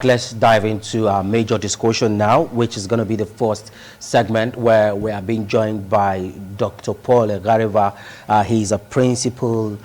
Let's dive into our major discussion now, which is going to be the first segment where we are being joined by Dr. Paul Egariva. He's a principal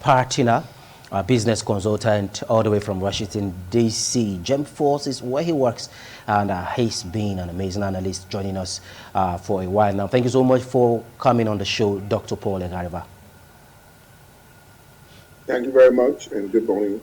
partner, a business consultant all the way from Washington, D.C. Gem Force is where he works, and he's been an amazing analyst joining us for a while now. Thank you so much for coming on the show, Dr. Paul Egariva. Thank you very much, and good morning.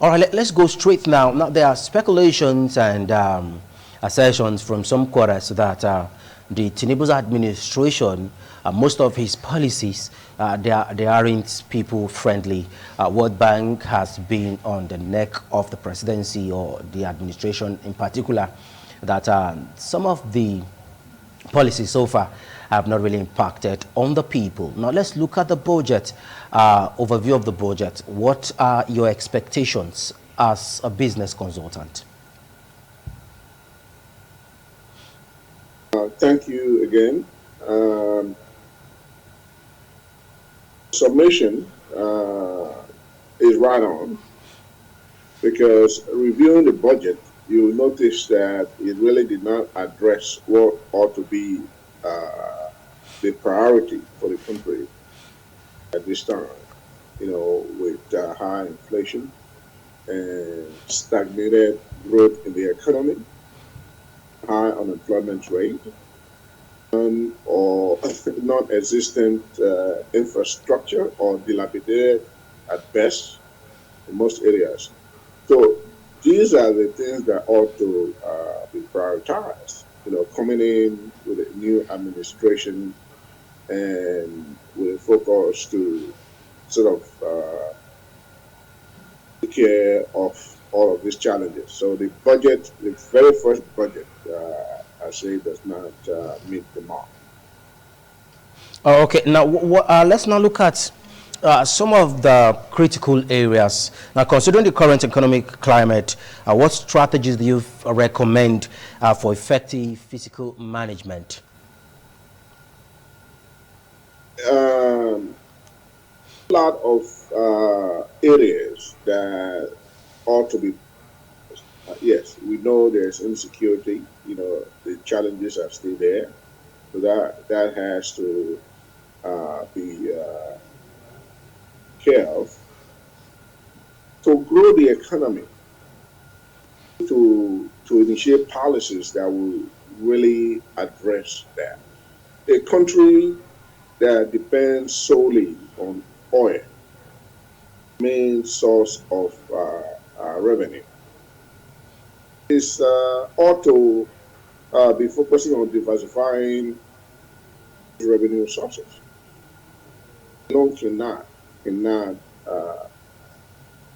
All right, let's go straight now. Now, there are speculations and assertions from some quarters that the Tinubu's administration, most of his policies, they aren't people-friendly. World Bank has been on the neck of the presidency or the administration in particular, that some of the policies so far have not really impacted on the people. Now let's look at the budget, overview of the budget. What are your expectations as a business consultant? Thank you again. Submission is right on, because reviewing the budget, you will notice that it really did not address what ought to be the priority for the country at this time, with high inflation and stagnated growth in the economy, high unemployment rate, or non-existent infrastructure or dilapidated at best in most areas. So these are the things that ought to be prioritized, coming in with a new administration and with a focus to sort of take care of all of these challenges. So the budget, the very first budget, I say, does not meet the mark. Oh, okay, now let's now look at some of the critical areas. Now, considering the current economic climate, what strategies do you recommend for effective fiscal management? A lot of areas that ought to be, yes, we know there's insecurity, the challenges are still there. So that has to be care of, to grow the economy, to initiate policies that will really address that. A country that depends solely on oil, main source of revenue, is ought to be focusing on diversifying revenue sources. Alone cannot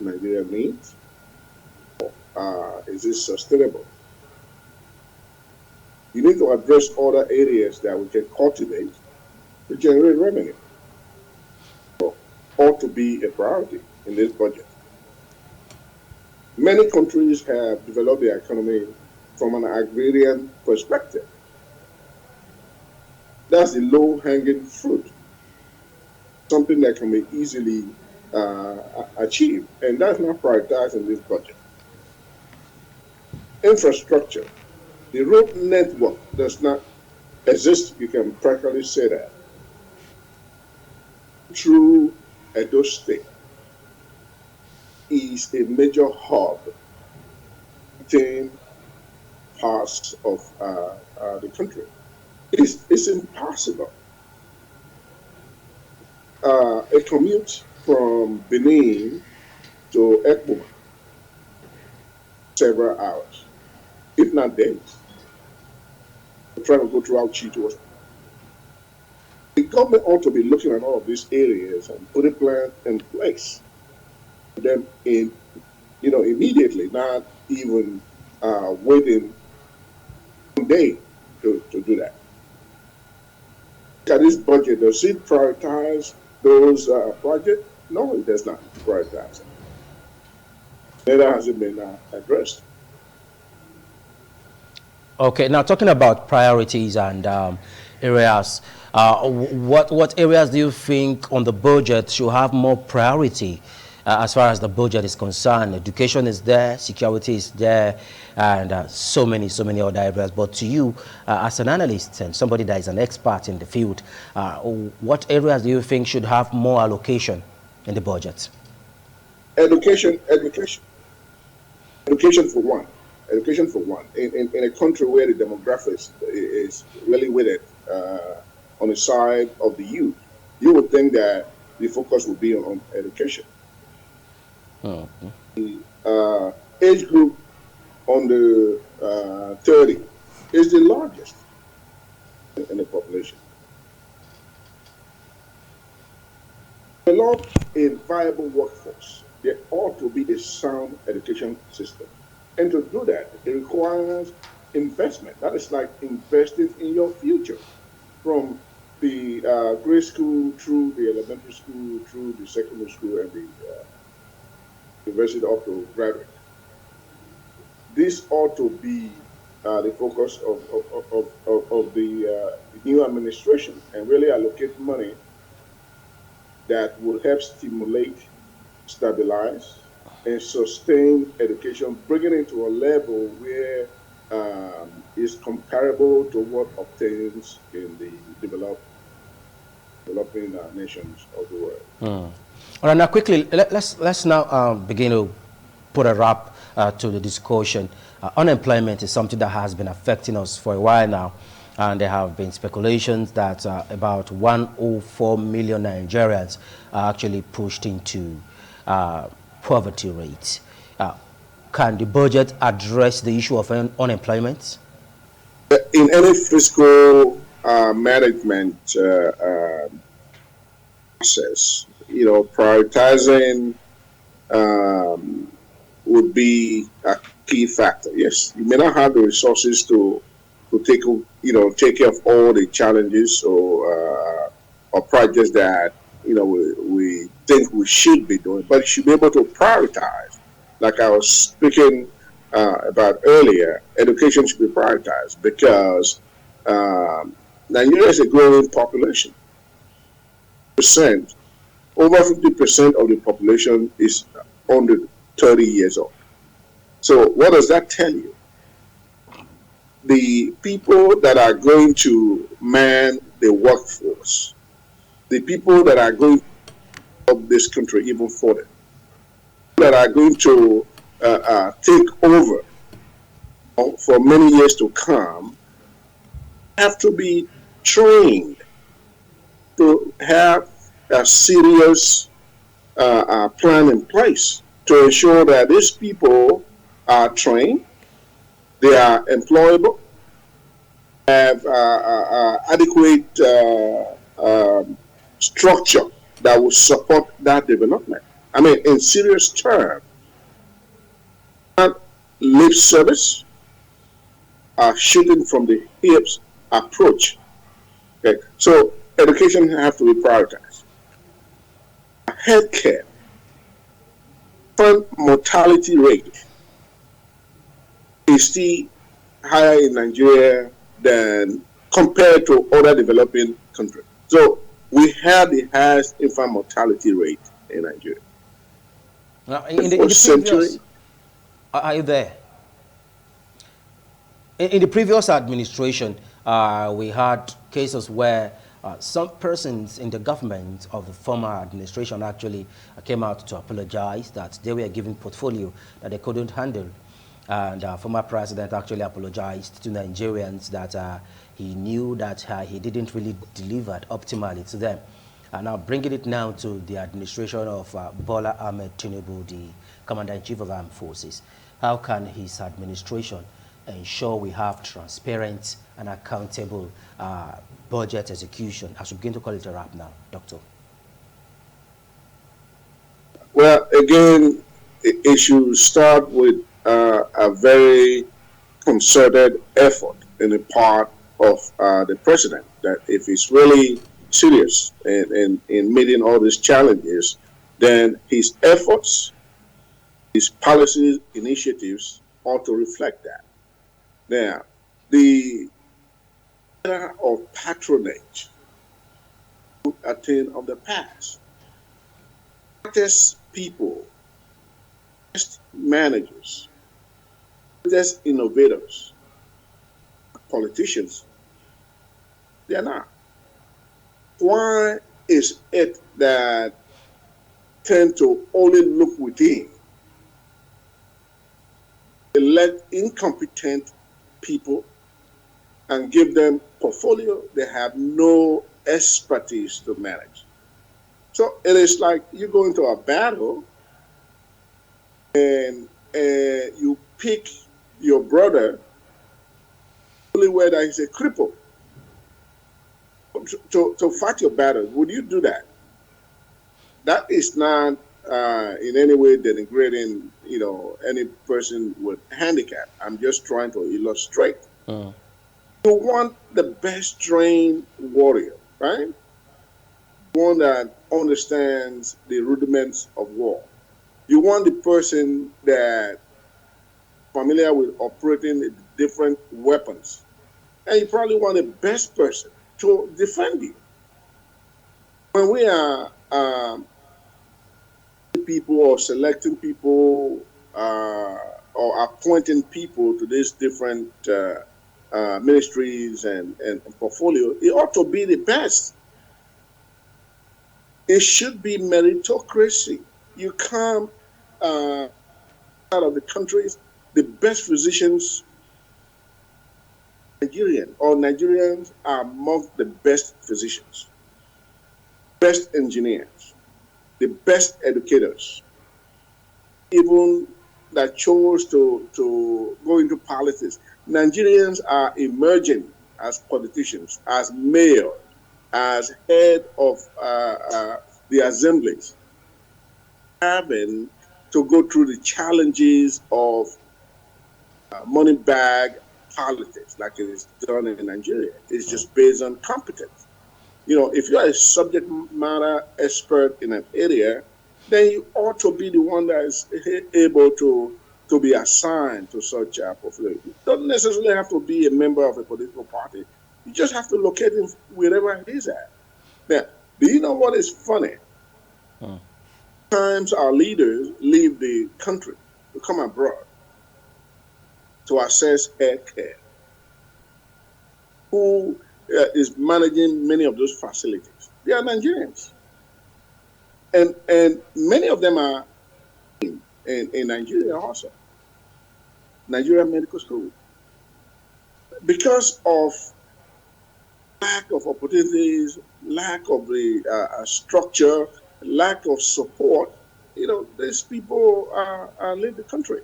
Nigeria needs? Is this sustainable? You need to address other areas that we can cultivate to generate revenue. So, ought to be a priority in this budget. Many countries have developed their economy from an agrarian perspective. That's the low-hanging fruit, something that can be easily achieved, and that's not prioritized in this budget. Infrastructure, the road network does not exist, you can practically say that. Through Edo State is a major hub within parts of the country. It's impossible. A commute from Benin to Ekbo, several hours, if not days. I'm trying to go through Auchi to us. The government ought to be looking at all of these areas and put a plan in place. Them in, immediately, not even waiting one day to do that. Look at this budget. Does it prioritize those projects? No, it does not prioritize it. Neither has it been addressed. Okay, now talking about priorities and areas, what areas do you think on the budget should have more priority as far as the budget is concerned. Education is there, security is there, and so many other areas. But to you, as an analyst and somebody that is an expert in the field, what areas do you think should have more allocation in the budget? Education for one. Education for one. In a country where the demographics is really weighted on the side of the youth, you would think that the focus would be on education. The age group under 30 is the largest in the population. Develop a viable workforce. There ought to be a sound education system. And to do that, it requires investment. That is like investing in your future, from the grade school through the elementary school, through the secondary school, and the university up to graduate. This ought to be the focus of the new administration, and really allocate money that will help stimulate, stabilize, and sustain education, bringing it to a level where is comparable to what obtains in the developing nations of the world. All right, now quickly, let's now begin to put a wrap to the discussion. Unemployment is something that has been affecting us for a while now, and there have been speculations that about 104 million Nigerians are actually pushed into poverty rates. Can the budget address the issue of unemployment? In any fiscal management process, prioritizing would be a key factor. Yes, you may not have the resources to take care of all the challenges or projects that we think we should be doing, but you should be able to prioritize. Like I was speaking about earlier, education should be prioritized because Nigeria is a growing population. Over 50% of the population is under 30 years old. So what does that tell you? The people that are going to man the workforce, the people that are going to help this country even further, that are going to take over for many years to come, have to be trained to have a serious plan in place to ensure that these people are trained, they are employable, have adequate structure that will support that development. I mean, in serious terms, lip service, shooting from the hips approach. Okay, so education has to be prioritized. Healthcare, infant mortality rate is still higher in Nigeria than compared to other developing countries. So we have the highest infant mortality rate in Nigeria. Now, in the previous, are you there? In the previous administration, we had cases where some persons in the government of the former administration actually came out to apologize that they were given portfolio that they couldn't handle. And former president actually apologized to Nigerians that he knew that he didn't really deliver optimally to them. And now bringing it now to the administration of Bola Ahmed Tinubu, the Commander-in-Chief of Armed Forces. How can his administration ensure we have transparent and accountable budget execution, as we begin to call it a wrap now, Doctor? Well, again, it should start with a very concerted effort in the part of the president, that if he's really serious in meeting all these challenges, then his efforts, his policies, initiatives ought to reflect that. Now, the era of patronage attain of the past. Practice people, best managers, best innovators, politicians, they are not. Why is it that tend to only look within, elect incompetent people and give them portfolio they have no expertise to manage? So it is like you go into a battle and you pick your brother only where there is a cripple to fight your battle. Would you do that? That is not in any way denigrating, any person with handicap. I'm just trying to illustrate. Mm. You want the best trained warrior, right? One that understands the rudiments of war. You want the person that familiar with operating different weapons, and you probably want the best person to defend you. When we are people or selecting people or appointing people to these different ministries and portfolio, it ought to be the best. It should be meritocracy. You come out of the countries, the best physicians, Nigerian or Nigerians are among the best physicians, best engineers, the best educators, even that chose to go into politics. Nigerians are emerging as politicians, as mayor, as head of the assemblies, having to go through the challenges of money bag politics like it is done in Nigeria. It's just based on competence. If you are a subject matter expert in an area, then you ought to be the one that is able to be assigned to such a portfolio. You don't necessarily have to be a member of a political party. You just have to locate him wherever it is at. Now, do you know what is funny? Mm. Sometimes our leaders leave the country to come abroad to access health care. Who is managing many of those facilities? They are Nigerians. And many of them are in Nigeria also, Nigerian Medical School. Because of lack of opportunities, lack of the structure, lack of support, these people leave the country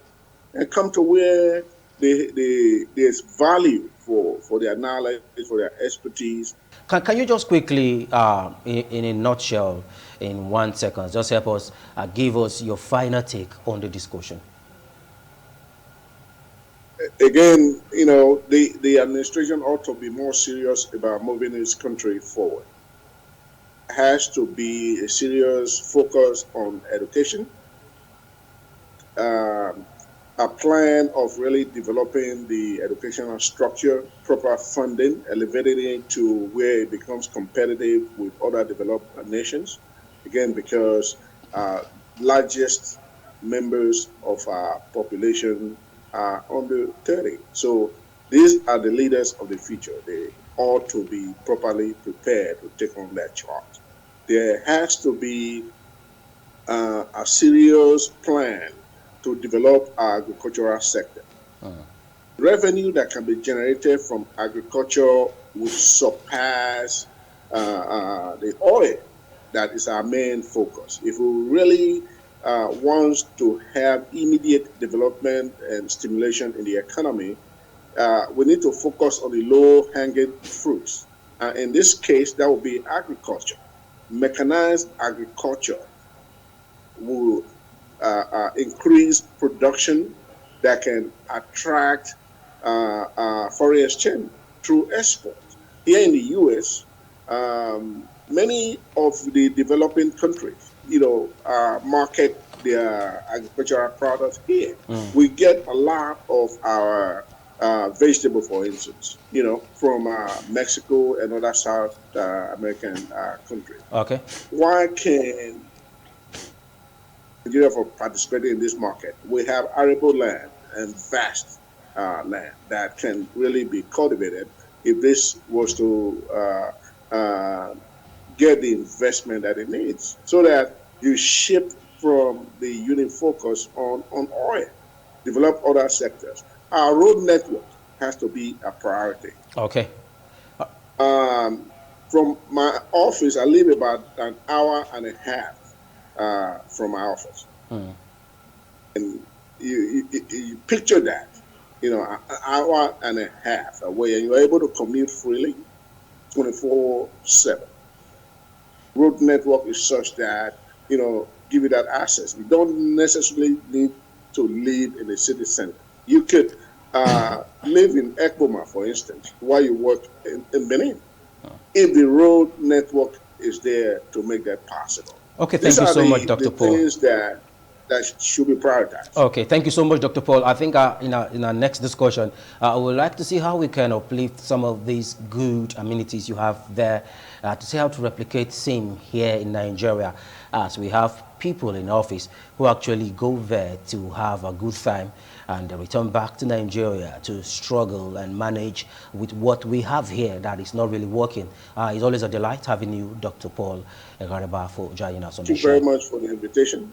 and come to where there's value for their knowledge, for their expertise. Can you just quickly, in a nutshell, in 1 second, just help us, give us your final take on the discussion? Again, the administration ought to be more serious about moving this country forward. It has to be a serious focus on education, a plan of really developing the educational structure, proper funding, elevating it to where it becomes competitive with other developed nations. Again, because largest members of our population are under 30. So these are the leaders of the future. They ought to be properly prepared to take on that charge. There has to be a serious plan to develop our agricultural sector. Revenue that can be generated from agriculture would surpass the oil that is our main focus. If we really want to have immediate development and stimulation in the economy, we need to focus on the low-hanging fruits. In this case, that will be agriculture. Mechanized agriculture will increase production that can attract foreign exchange through export. Here in the U.S., many of the developing countries, market their agricultural products here. We get a lot of our vegetable, for instance, from Mexico and other South American countries. Okay. Why can Nigeria for participating in this market. We have arable land and vast land that can really be cultivated if this was to get the investment that it needs, so that you shift from the unit focus on oil, develop other sectors. Our road network has to be a priority. Okay. From my office, I live about an hour and a half from my office. And you picture that, an hour and a half away, and you're able to commute freely 24/7. Road network is such that, give you that access. You don't necessarily need to live in the city center. You could live in Ekboma, for instance, while you work in Benin, if the road network is there to make that possible. Okay, thank you so much, Dr. Paul. Things that should be prioritized. Okay, thank you so much, Dr. Paul. I think in our next discussion, I would like to see how we can uplift some of these good amenities you have there, to see how to replicate same here in Nigeria, as we have people in office who actually go there to have a good time and return back to Nigeria to struggle and manage with what we have here that is not really working. It's always a delight having you, Dr. Paul Egareba, for joining us on the show. Thank you very much for the invitation.